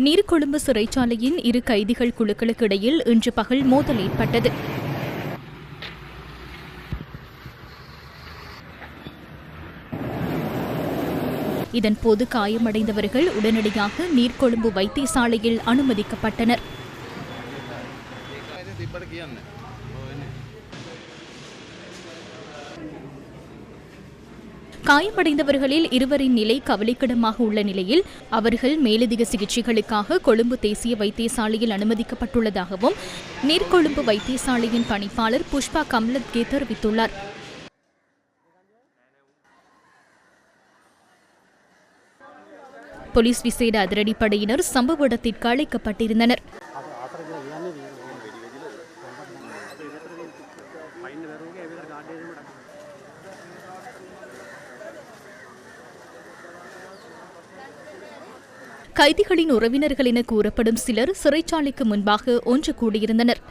நீர்கொழும்பு சிறைச்சாலையின் இரு கைதிகள் குழுக்களுக்கு இடையில் இன்று பகல் மோதல் ஏற்பட்டது. இதன்போது காயமடைந்தவர்கள் உடனடியாக நீர்கொழும்பு வைத்தியசாலையில் அனுமதிக்கப்பட்டனர். காயமடைந்தவர்களில் இருவரின் நிலை கவலைக்கிடமாக உள்ள நிலையில் அவர்கள் மேலதிக சிகிச்சைகளுக்காக கொழும்பு தேசிய வைத்தியசாலையில் அனுமதிக்கப்பட்டுள்ளதாகவும் நீர்கொழும்பு வைத்தியசாலையின் பணிப்பாளர் புஷ்பா கம்லத்கே தெரிவித்துள்ளார். போலீஸ் விசேட அதிரடிப்படையினர் சம்பவ இடத்திற்கு அழைக்கப்பட்டிருந்தனர். கைதிகளின் உறவினர்கள் என கூறப்படும் சிலர் சிறைச்சாலைக்கு முன்பாக ஒன்று கூடியிருந்தனர்.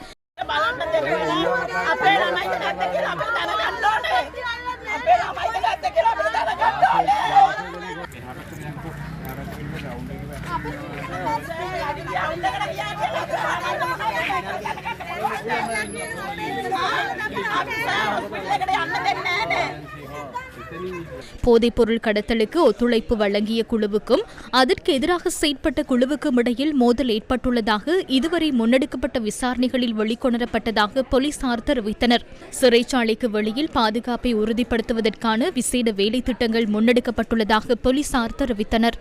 போதைப்பொருள் கடத்தலுக்கு ஒத்துழைப்பு வழங்கிய குழுவுக்கும் அதற்கு எதிராக செயற்பட்ட குழுவுக்கும் இடையில் மோதல் ஏற்பட்டுள்ளதாக இதுவரை முன்னெடுக்கப்பட்ட விசாரணைகளில் வெளிக்கொணரப்பட்டதாக போலீசார் தெரிவித்தனர். சிறைச்சாலைக்கு வெளியில் பாதுகாப்பை உறுதிப்படுத்துவதற்கான விசேட வேலை திட்டங்கள் முன்னெடுக்கப்பட்டுள்ளதாக போலீசார் தெரிவித்தனர்.